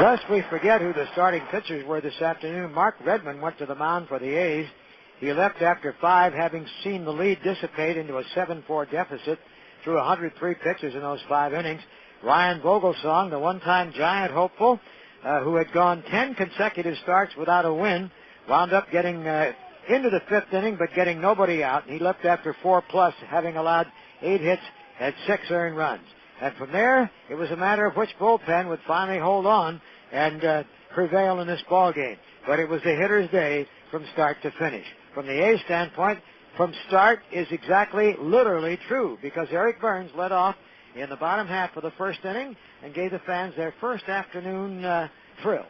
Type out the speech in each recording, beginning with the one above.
Lest we forget who the starting pitchers were this afternoon, Mark Redmond went to the mound for the A's. He left after 5, having seen the lead dissipate into a 7-4 deficit through 103 pitches in those 5 innings. Ryan Vogelsong, the one-time Giant hopeful, who had gone 10 consecutive starts without a win, wound up getting into the 5th inning but getting nobody out. He left after 4+, having allowed 8 hits and 6 earned runs. And from there, it was a matter of which bullpen would finally hold on and prevail in this ball game. But it was the hitter's day from start to finish. From the A's standpoint, from start is exactly literally true, because Eric Burns led off in the bottom half of the 1st inning and gave the fans their first afternoon thrill.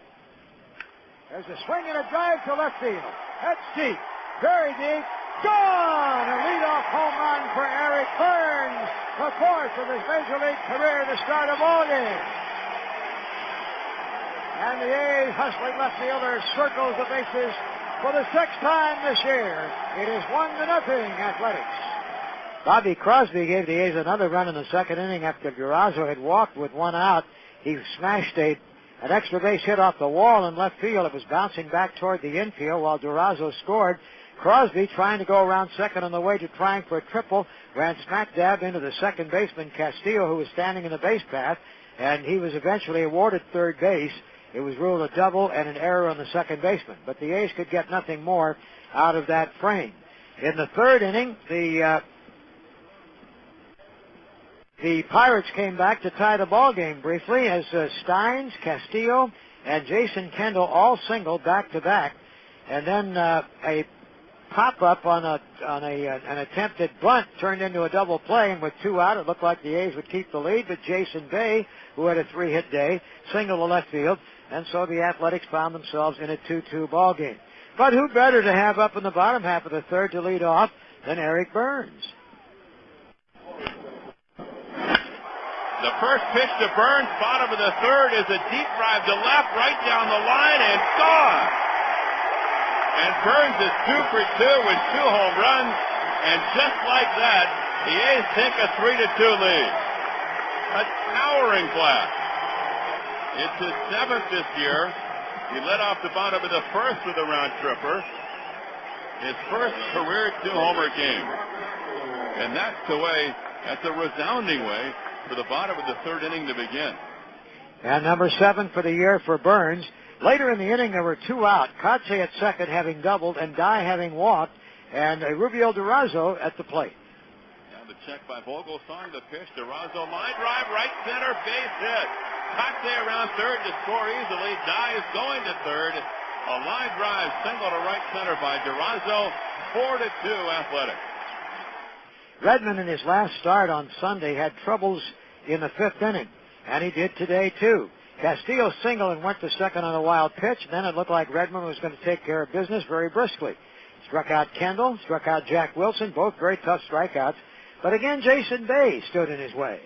There's a swing and a drive to left field. That's deep, very deep. Gone! A leadoff home run for Eric Burns, the 4th of his Major League career to start a ball game. And the A's hustling left fielder circles the bases for the 6th time this year. It is 1-0 Athletics. Bobby Crosby gave the A's another run in the 2nd inning after Durazo had walked with 1 out. He smashed an extra base hit off the wall in left field. It was bouncing back toward the infield while Durazo scored. Crosby, trying to go around second on the way to trying for a triple, ran smack dab into the second baseman, Castillo, who was standing in the base path, and he was eventually awarded third base. It was ruled a double and an error on the second baseman. But the A's could get nothing more out of that frame. In the 3rd inning, the Pirates came back to tie the ball game briefly as Steins, Castillo, and Jason Kendall all singled back-to-back. And then a pop-up on an attempted bunt turned into a double play, and with 2 out, it looked like the A's would keep the lead, but Jason Bay, who had a 3-hit day, singled to left field, and so the Athletics found themselves in a 2-2 ball game. But who better to have up in the bottom half of the 3rd to lead off than Eric Burns? The first pitch to Burns, bottom of the 3rd, is a deep drive to left, right down the line, and gone. And Burns is 2 for 2 with 2 home runs, and just like that, the A's take a 3-2 lead. A towering blast. It's his 7th this year. He led off the bottom of the 1st with a round tripper. His first career 2-homer game. And that's a resounding way for the bottom of the 3rd inning to begin. And number 7 for the year for Burns. Later in the inning, there were 2 out. Kotze at second having doubled and Dye having walked, and Rubio Durazo at the plate. Now the check by Vogelsong, the pitch. Durazo line drive, right center, base hit. Kotze around 3rd to score easily. Dye is going to 3rd. A line drive single to right center by Durazo. 4-2 Athletics. Redmond in his last start on Sunday had troubles in the 5th inning, and he did today too. Castillo singled and went to second on a wild pitch. Then it looked like Redmond was going to take care of business very briskly. Struck out Kendall, struck out Jack Wilson, both very tough strikeouts. But again, Jason Bay stood in his way.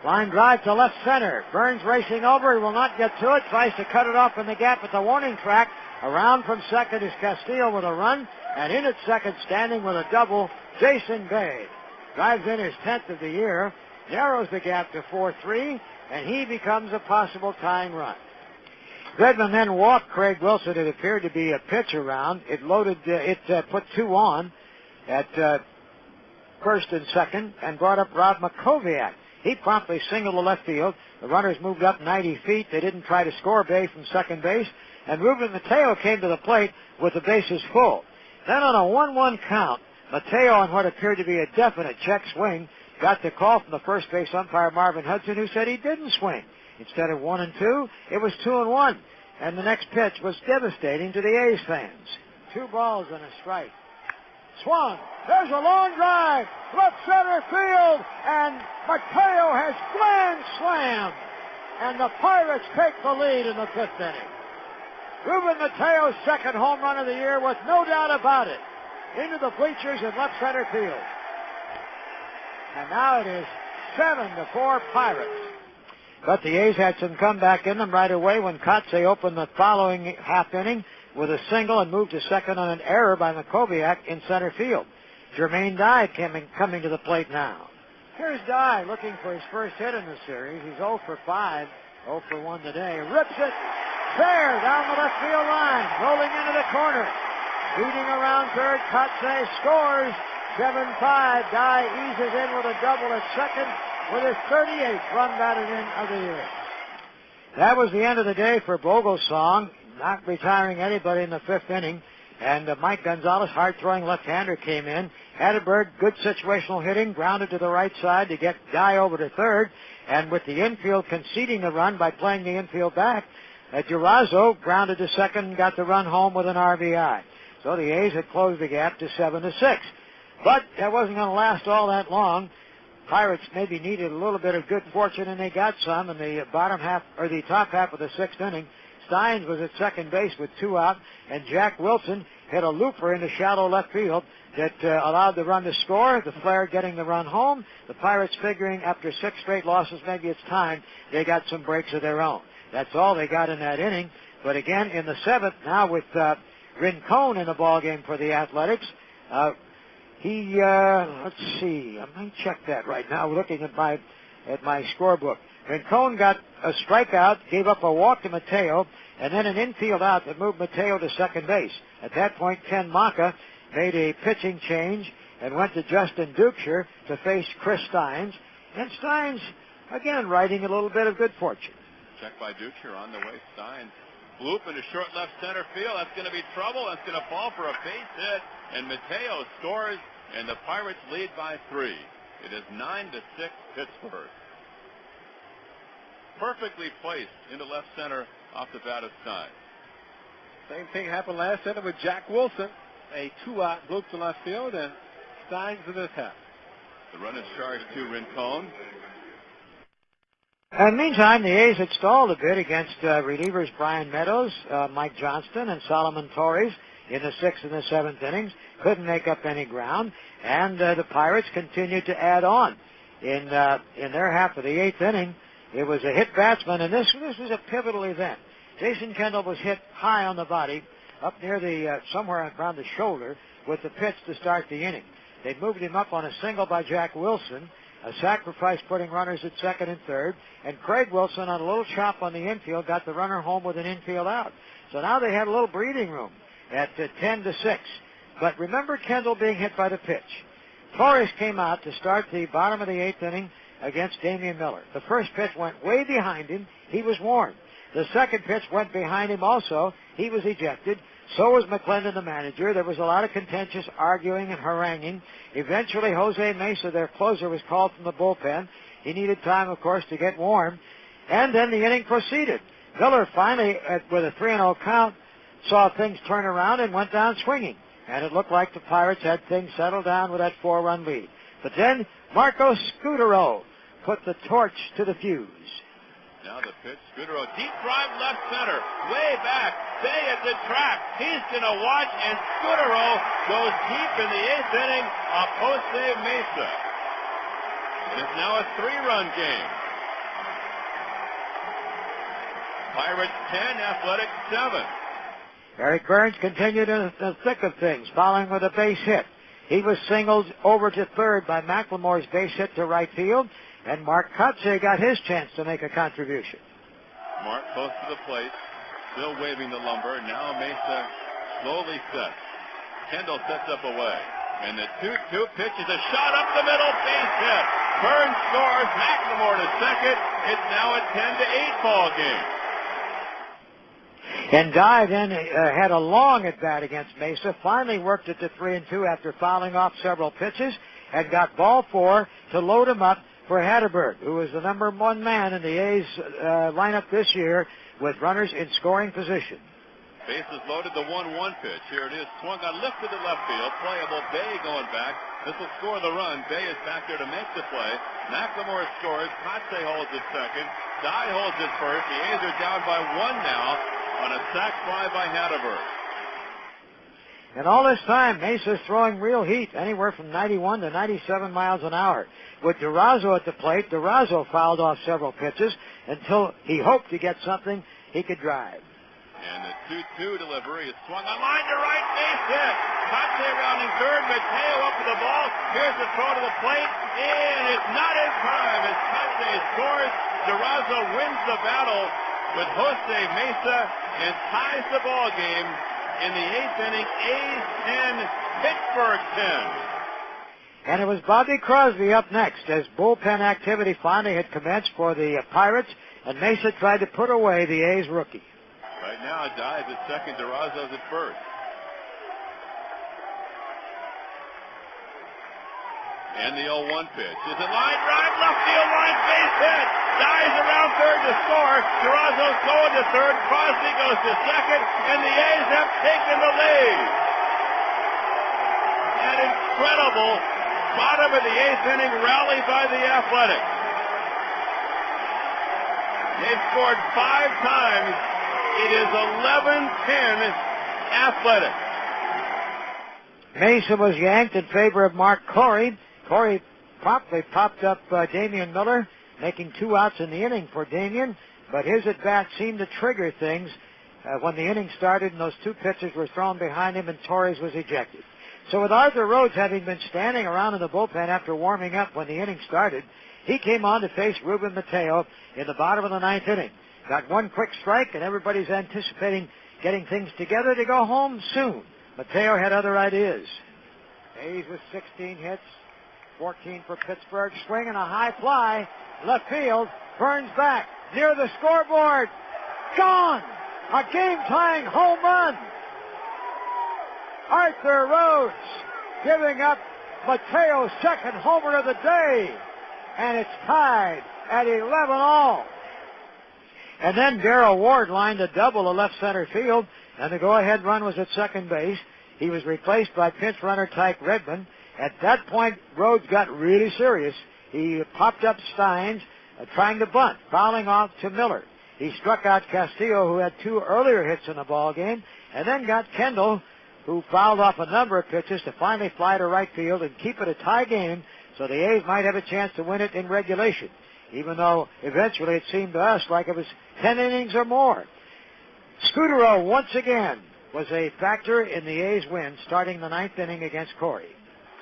Line drive to left center. Burns racing over. He will not get to it. Tries to cut it off in the gap at the warning track. Around from second is Castillo with a run. And in at second, standing with a double, Jason Bay. Drives in his 10th of the year. Narrows the gap to 4-3. And he becomes a possible tying run. Redmond then walked Craig Wilson. It appeared to be a pitch around. It put 2 on at first and second and brought up Rob Makoviak. He promptly singled to left field. The runners moved up 90 feet. They didn't try to score Bay from second base. And Ruben Mateo came to the plate with the bases full. Then on a 1-1 count, Mateo, on what appeared to be a definite check swing, got the call from the first base umpire Marvin Hudson, who said he didn't swing. Instead of 1-2, it was 2-1. And the next pitch was devastating to the A's fans. 2 balls and a strike. Swung. There's a long drive. Left center field. And Mateo has grand slammed. And the Pirates take the lead in the 5th inning. Ruben Mateo's 2nd home run of the year with no doubt about it. Into the bleachers in left center field. And now it is 7-4 Pirates. But the A's had some comeback in them right away when Kotze opened the following half inning with a single and moved to second on an error by Makoviak in center field. Jermaine Dye coming to the plate now. Here's Dye looking for his first hit in the series. He's 0 for 5 0 for 1 today. Rips it fair down the left field line. Rolling into the corner. Beating around third. Kotsay scores. 7-5. Dye eases in with a double at second with his 38th run batted in of the year. That was the end of the day for Vogelsong, not retiring anybody in the 5th inning. And Mike Gonzalez, hard-throwing left-hander, came in. Hatterberg, good situational hitting, grounded to the right side to get Dye over to third. And with the infield conceding the run by playing the infield back, Durazo grounded to second and got the run home with an RBI. So the A's had closed the gap to 7-6. But that wasn't going to last all that long. Pirates maybe needed a little bit of good fortune, and they got some in the bottom half, or the top half of the 6th inning. Steins was at second base with 2 out, and Jack Wilson hit a looper into shallow left field that allowed the run to score, the Flair getting the run home. The Pirates figuring after 6 straight losses, maybe it's time they got some breaks of their own. That's all they got in that inning. But again, in the 7th, now with Rincon in the ballgame for the Athletics, let's see, I might check that right now, looking at my scorebook. Rincon got a strikeout, gave up a walk to Mateo, and then an infield out that moved Mateo to second base. At that point, Ken Maka made a pitching change and went to Justin Dukeshire to face Chris Steins. And Steins, again, riding a little bit of good fortune. Check by Dukeshire on the way. Steins loop into short left center field. That's going to be trouble. That's going to fall for a base hit. And Mateo scores, and the Pirates lead by 3. It is 9-6 Pittsburgh. Perfectly placed into left center off the bat of Steins. Same thing happened last inning with Jack Wilson. A 2-out bloop to left field, and Steins in this half. The run is charged to Rincon. And meantime, the A's had stalled a bit against relievers Brian Meadows, Mike Johnston, and Solomon Torres in the 6th and the 7th innings. Couldn't make up any ground, and the Pirates continued to add on. In their half of the 8th inning, it was a hit batsman, and this was a pivotal event. Jason Kendall was hit high on the body, up near the somewhere around the shoulder, with the pitch to start the inning. They moved him up on a single by Jack Wilson, a sacrifice putting runners at second and third, and Craig Wilson on a little chop on the infield got the runner home with an infield out. So now they had a little breathing room at 10-6. But remember Kendall being hit by the pitch. Torres came out to start the bottom of the 8th inning against Damian Miller. The first pitch went way behind him. He was warned. The second pitch went behind him also. He was ejected. So was McClendon, the manager. There was a lot of contentious arguing and haranguing. Eventually, Jose Mesa, their closer, was called from the bullpen. He needed time, of course, to get warm. And then the inning proceeded. Miller finally, with a 3-0 count, saw things turn around and went down swinging. And it looked like the Pirates had things settled down with that 4-run lead. But then Marco Scutero put the torch to the fuse. Now the pitch, Scutero, deep drive left center, way back, Bay at the track. He's going to watch, and Scutero goes deep in the 8th inning of Jose Mesa. It's now a 3-run game. Pirates 10, Athletics 7. Eric Burns continued in the thick of things, following with a base hit. He was singled over to third by McLemore's base hit to right field, and Mark Kotsay got his chance to make a contribution. Mark close to the plate, still waving the lumber. Now Mesa slowly sets. Kendall sets up away. And the 2-2 pitch is a shot up the middle, base hit. Burns scores, McLemore to second. It's now a 10-8 ball game. And Dye then had a long at-bat against Mesa, finally worked it to 3-2 after fouling off several pitches, and got ball 4 to load him up for Hatterberg, who was the number 1 man in the A's lineup this year with runners in scoring position. Bases loaded, the 1-1 pitch. Here it is, swung on, lifted to left field, playable. Bay going back. This will score the run. Bay is back there to make the play. McLemore scores. Kotsay holds it second. Dye holds it first. The A's are down by 1 now on a sac fly by Hatterberg. And all this time, Mesa's throwing real heat, anywhere from 91 to 97 miles an hour. With Durazo at the plate, Durazo fouled off several pitches until he hoped to get something he could drive. And the 2-2 delivery is swung on line to right, base hit. Kotsay rounding third, Mateo up to the ball. Here's the throw to the plate, and it's not in time as Kotsay scores Durazo wins the battle with Jose Mesa and ties the ball game in the 8th inning. A's 10, Pittsburgh 10. And it was Bobby Crosby up next as bullpen activity finally had commenced for the Pirates, and Mesa tried to put away the A's rookie. Right now, Dive at second, Durazo's at first. And the 0-1 pitch is a line drive, left field line, base hit. Dives around third to score. Durazo's going to third. Crosby goes to second, and the A's have taken the lead. An incredible bottom of the 8th inning rally by the Athletics. They've scored 5 times. It is 11-10 Athletics. Mesa was yanked in favor of Mark Corey. Corey promptly popped up Damian Miller, making 2 outs in the inning for Damian, but his at-bat seemed to trigger things when the inning started and those 2 pitches were thrown behind him and Torres was ejected. So with Arthur Rhodes having been standing around in the bullpen after warming up when the inning started, he came on to face Ruben Mateo in the bottom of the 9th inning. Got 1 quick strike, and everybody's anticipating getting things together to go home soon. Mateo had other ideas. A's with 16 hits, 14 for Pittsburgh. Swing and a high fly. Left field. Burns back. Near the scoreboard. Gone! A game-tying home run. Arthur Rhodes giving up Mateo's second homer of the day. And it's tied at 11-all. And then Darrell Ward lined a double to left center field, and the go-ahead run was at second base. He was replaced by pinch runner Tyke Redmond. At that point, Rhodes got really serious. He popped up Steins, trying to bunt, fouling off to Miller. He struck out Castillo, who had 2 earlier hits in the ball game, and then got Kendall, who fouled off a number of pitches to finally fly to right field and keep it a tie game so the A's might have a chance to win it in regulation, even though eventually it seemed to us like it was 10 innings or more. Scudero once again was a factor in the A's win, starting the 9th inning against Corey.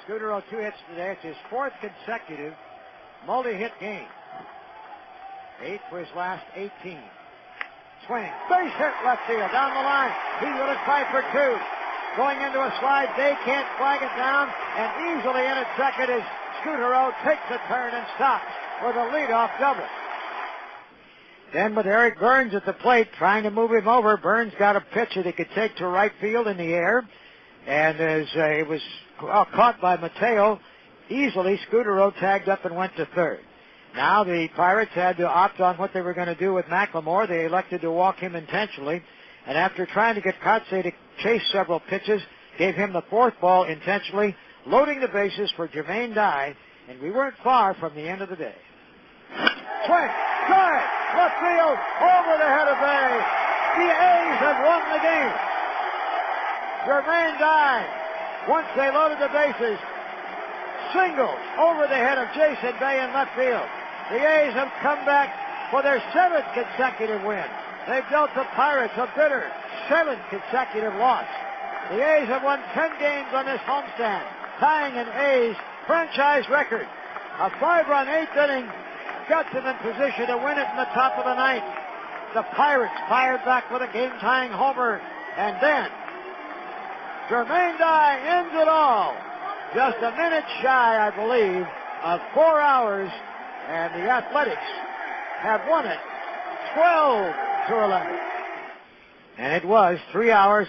Scudero 2 hits today. It's his 4th consecutive multi-hit game. 8 for his last 18. Swing. Base hit left field down the line. He will try for 2. Going into a slide. They can't flag it down. And easily in at second as Scudero takes a turn and stops with a leadoff double. Then with Eric Burns at the plate trying to move him over, Burns got a pitch that he could take to right field in the air. And as it was caught by Mateo, easily Scudero tagged up and went to third. Now the Pirates had to opt on what they were going to do with McLemore. They elected to walk him intentionally. And after trying to get Kotze to chase several pitches, gave him the 4th ball intentionally, loading the bases for Jermaine Dye. And we weren't far from the end of the day. Swing, drive, left field, over the head of Bay. The A's have won the game. Jermaine Dye, once they loaded the bases, singles over the head of Jason Bay in left field. The A's have come back for their 7th consecutive win. They've dealt the Pirates a bitter 7th consecutive loss. The A's have won 10 games on this homestand, tying an A's franchise record. A 5-run 8th inning got them in position to win it in the top of the 9th. The Pirates fired back with a game-tying homer, and then Jermaine Dye ends it all. Just a minute shy, I believe, of 4 hours, and the Athletics have won it 12-11. And it was 3 hours